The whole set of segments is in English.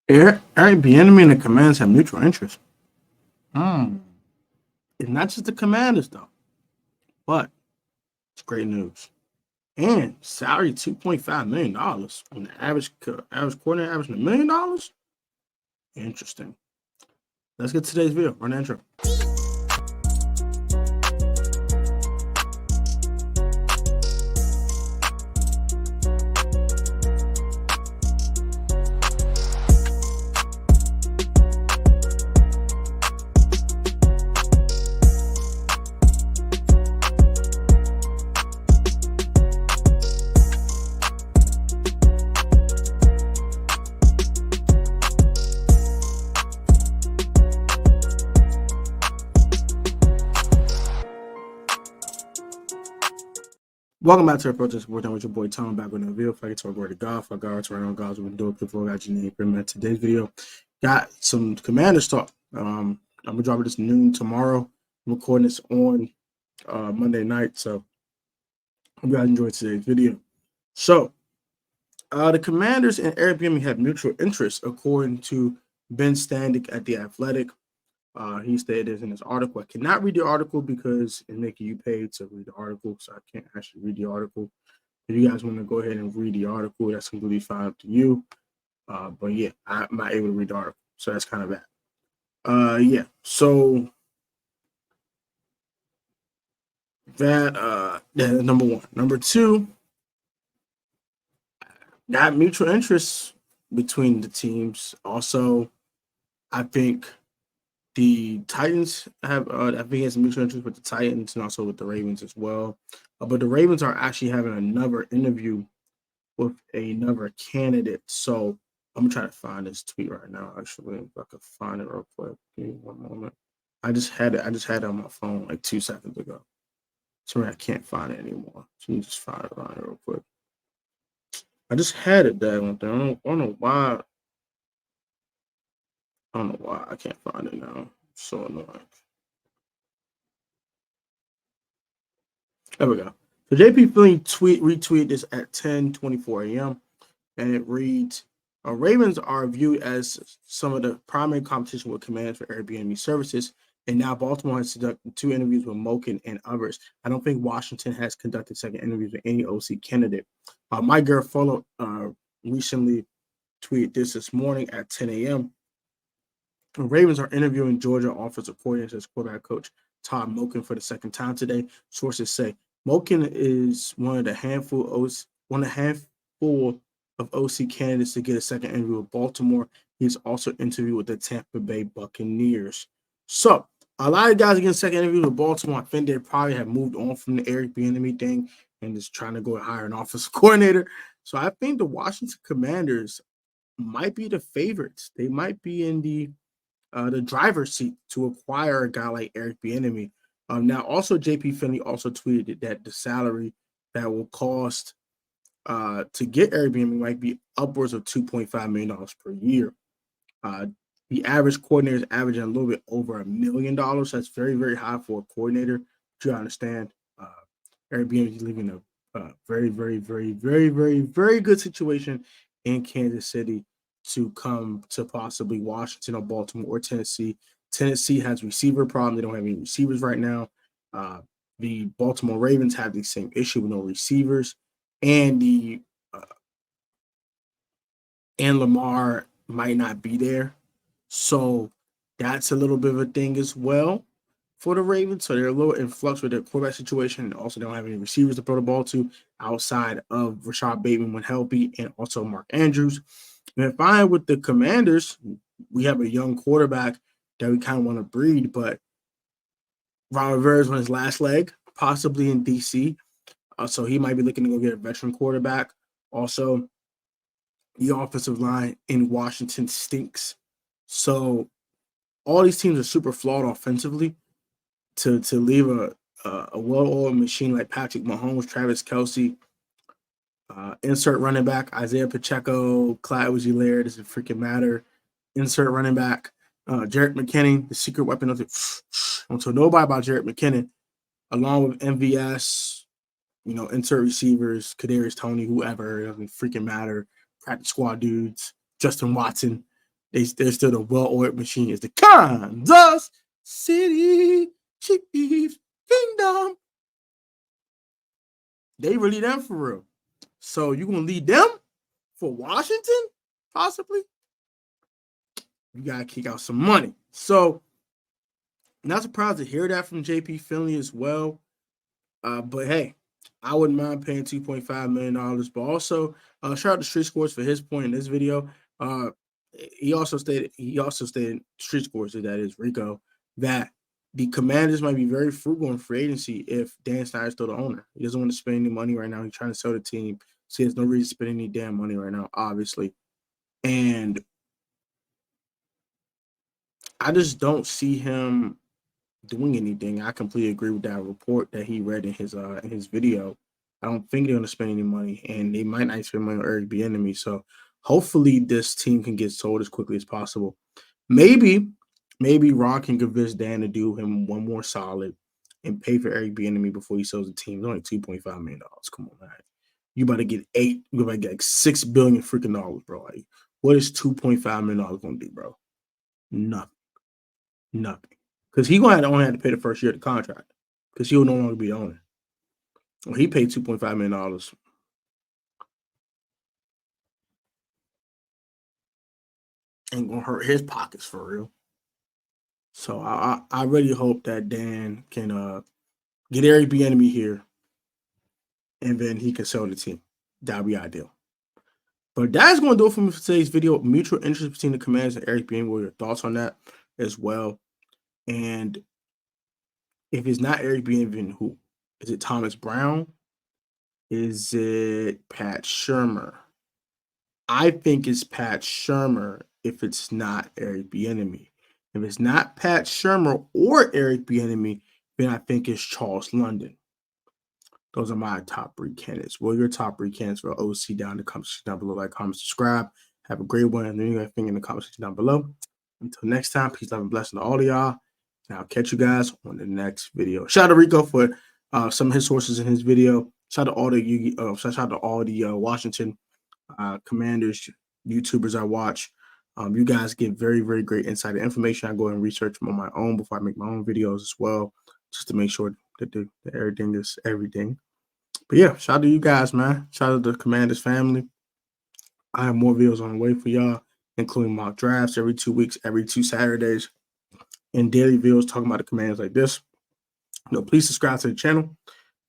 Eric Bieniemy and the Commanders have mutual interest. Hmm. It's not just the Commanders though, but it's great news. And salary $2.5 million when the average coordinator averaging $1 million. Interesting. Let's get to today's video. Run the intro. Welcome back to our Protest Sports with your boy Tom, back with another video. If I get to our word of God, for God, right on God's, we've been doing it before. Got your name. Remember today's video. Got some Commanders talk. I'm gonna drop this noon tomorrow. I'm recording this on Monday night, so hope you guys enjoyed today's video. So, the Commanders and Eric Bieniemy have mutual interests, according to Ben Standig at The Athletic. He stated this in his article. I cannot read the article because it's making you pay to read the article, so I can't actually read the article. If you guys want to go ahead and read the article, that's completely fine up to you. But yeah, I'm not able to read the article, so that's kind of bad. Yeah, so that's number one. Number two, got mutual interests between the teams. Also, I think the Titans have, I think he has mutual interest with the Titans and also with the Ravens as well. But the Ravens are actually having another interview with another candidate. So I'm gonna try to find this tweet right now. Actually, if I could find it real quick. Give me one moment. I just had it on my phone like 2 seconds ago. Sorry, I can't find it anymore. So you just find it real quick. I just had it that one thing. I don't know why. I don't know why I can't find it now. It's so annoying. There we go. So JP Finlay retweeted this at 10:24 a.m. and it reads, Ravens are viewed as some of the primary competition with Commanders for Eric Bieniemy services, and now Baltimore has conducted 2 interviews with Moken and others. I don't think Washington has conducted second interviews with any OC candidate. My girl Follow recently tweeted this morning at 10 a.m. The Ravens are interviewing Georgia offensive coordinator as quarterback coach Todd Moken for the second time today. Sources say Moken is one of the handful of OC candidates to get a second interview with Baltimore. He's also interviewed with the Tampa Bay Buccaneers. So a lot of guys getting second interview with Baltimore. I think they probably have moved on from the Eric Bieniemy thing and just trying to go hire an offensive coordinator. So I think the Washington Commanders might be the favorites. They might be in the driver's seat to acquire a guy like Eric Bieniemy. Now, also JP Finlay also tweeted that the salary that will cost to get Eric Bieniemy might be upwards of $2.5 million per year. The average coordinator is averaging a little bit over $1 million. That's very, very high for a coordinator. But you understand, Eric Bieniemy is leaving a very, very, very, very, very, very good situation in Kansas City to come to possibly Washington or Baltimore or Tennessee. Tennessee has receiver problem. They don't have any receivers right now. The Baltimore Ravens have the same issue with no receivers, and and Lamar might not be there. So that's a little bit of a thing as well for the Ravens. So they're a little in flux with their quarterback situation, and also don't have any receivers to throw the ball to outside of Rashad Bateman when healthy, and also Mark Andrews. And fine with the Commanders, we have a young quarterback that we kind of want to breed, but Ron Rivera is on his last leg, possibly in DC. So he might be looking to go get a veteran quarterback. Also, the offensive line in Washington stinks. So all these teams are super flawed offensively. To leave a well-oiled machine like Patrick Mahomes, Travis Kelce, insert running back Isaiah Pacheco, Clyde Edwards-Helaire, doesn't freaking matter. Insert running back Jerick McKinnon, the secret weapon of the. Don't tell nobody about Jerick McKinnon, along with MVS. Insert receivers, Kadarius Toney, whoever, it doesn't freaking matter. Practice squad dudes, Justin Watson. they're still the well-oiled machine. It's the Kansas City Chiefs Kingdom. They really them for real. So you gonna lead them for Washington? Possibly. You gotta kick out some money. So not surprised to hear that from JP Finlay as well. But hey, I wouldn't mind paying $2.5 million. But also, shout out to Street Sports for his point in this video. He also stated Street Sports, that is Rico, that the Commanders might be very frugal in free agency if Dan Snyder's still the owner. He doesn't want to spend any money right now. He's trying to sell the team, so he has no reason to spend any damn money right now, obviously. And I just don't see him doing anything. I completely agree with that report that he read in his video. I don't think they're going to spend any money, and they might not spend money on Eric Bieniemy. So hopefully this team can get sold as quickly as possible. Maybe Ron can convince Dan to do him one more solid and pay for Eric Bieniemy before he sells the team. It's only $2.5 million. Come on, man. You about to get you about to get like $6 billion freaking dollars, bro. Like, what is $2.5 million going to do, bro? Nothing. Because he only had to pay the first year of the contract because he will no longer be the owner. Well, he paid $2.5 million. Ain't gonna hurt his pockets for real. So I really hope that Dan can get Eric Bieniemy here, and then he can sell the team. That'd be ideal. But that's going to do it for me for today's video. Mutual interest between the Commanders and Eric Bieniemy. What are your thoughts on that as well? And if it's not Eric Bieniemy, who is it? Thomas Brown? Is it Pat Shurmur? I think it's Pat Shurmur if it's not Eric Bieniemy. If it's not Pat Shurmur or Eric Bieniemy, then I think it's Charles London. Those are my top 3 candidates. What are your top 3 candidates for OC down in the comment section down below? Like, comment, subscribe. Have a great one. And then you got a thing in the comment section down below. Until next time, peace, love, and blessing to all of y'all. And I'll catch you guys on the next video. Shout out to Rico for some of his sources in his video. Shout out to all the Washington Commanders YouTubers I watch. You guys get very, very great insider information. I go and research them on my own before I make my own videos as well, just to make sure that everything is everything. But yeah, shout out to you guys, man. Shout out to the Commanders family. I have more videos on the way for y'all, including mock drafts every 2 weeks, every 2 Saturdays, and daily videos talking about the Commanders like this. Please subscribe to the channel.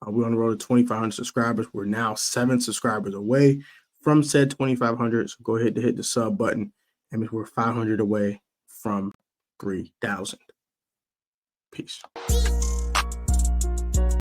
We're on the road to 2,500 subscribers. We're now 7 subscribers away from said 2,500. So go ahead to hit the sub button. And we're 500 away from 3,000. Peace.